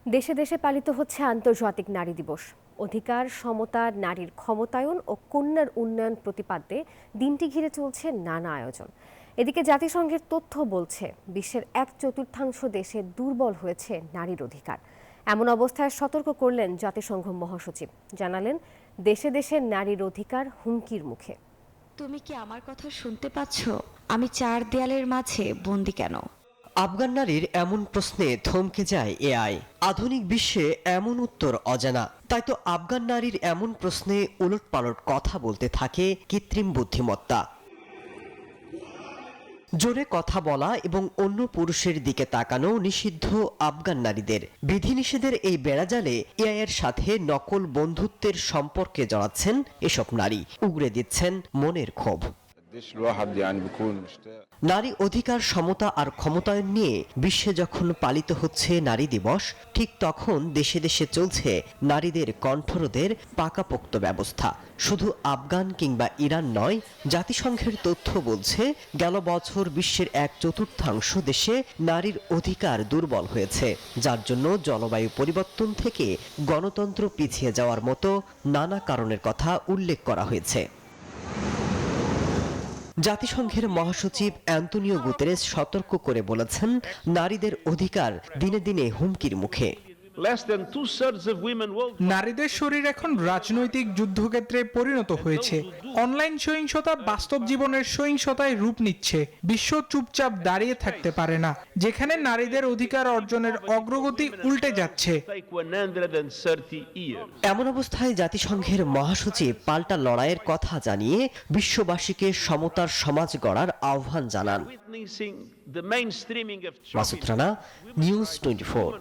দেশে দেশে পালিত হচ্ছে আন্তর্জাতিক নারী দিবস। অধিকার, সমতা, নারীর ক্ষমতায়ন ও কন্যার উন্নয়ন প্রতিপাদ্যে দিনটি ঘিরে চলছে নানা আয়োজন। এদিকে জাতিসংঘের তথ্য বলছে বিশ্বের 1/4 দেশে দুর্বল হয়েছে নারীর অধিকার। এমন অবস্থায় সতর্ক করলেন জাতিসংঘ মহাসচিব। জানালেন, দেশে দেশে নারীর অধিকার হুমকির মুখে। তুমি কি আমার কথা শুনতে পাচ্ছ? আমি চার দেয়ালের মাঝে বন্দি কেন? আফগান নারীর এমন প্রশ্নে থমকে যায় এআই। আধুনিক বিশ্বে এমন উত্তর অজানা, তাই তো আফগান নারীর এমন প্রশ্নে উলটপালট কথা বলতে থাকে কৃত্রিম বুদ্ধিমত্তা। জোরে কথা বলা এবং অন্য পুরুষের দিকে তাকানো নিষিদ্ধ আফগান নারীদের। বিধিনিষেধের এই বেড়াজালে এআই এর সাথে নকল বন্ধুত্বের সম্পর্কে জড়াচ্ছেন এসব নারী, উগরে দিচ্ছেন মনের ক্ষোভ। নারী অধিকার, সমতা আর ক্ষমতায়ন নিয়ে বিশ্বে যখন পালিত হচ্ছে নারী দিবস, ঠিক তখন দেশে দেশে চলছে নারীদের কণ্ঠরোধের পাকাপোক্ত ব্যবস্থা। শুধু আফগান কিংবা ইরান নয়, জাতিসংঘের তথ্য বলছে গেল বছর বিশ্বের 1/4 দেশে নারীর অধিকার দুর্বল হয়েছে, যার জন্য জলবায়ু পরিবর্তন থেকে গণতন্ত্র পিছিয়ে যাওয়ার মতো নানা কারণের কথা উল্লেখ করা হয়েছে। জাতিসংঘের মহাসচিব অ্যান্তোনিও গুতেরেস সতর্ক করে বলেছেন, নারীদের অধিকার দিনে দিনে হুমকির মুখে। নারীদের শরীর এখন রাজনৈতিক যুদ্ধক্ষেত্রে পরিণত হয়েছে। অনলাইন সহিংসতা বাস্তব জীবনের সহিংসতায় রূপ নিচ্ছে। বিশ্ব চুপচাপ দাঁড়িয়ে থাকতে পারে না, যেখানে নারীদের অধিকার অর্জনের অগ্রগতি উল্টে যাচ্ছে। এমন অবস্থায় জাতিসংঘের মহাসচিব পাল্টা লড়াইয়ের কথা জানিয়ে বিশ্ববাসীকে সমতার সমাজ গড়ার আহ্বান জানান। মাসুদ রানা, নিউজ 24।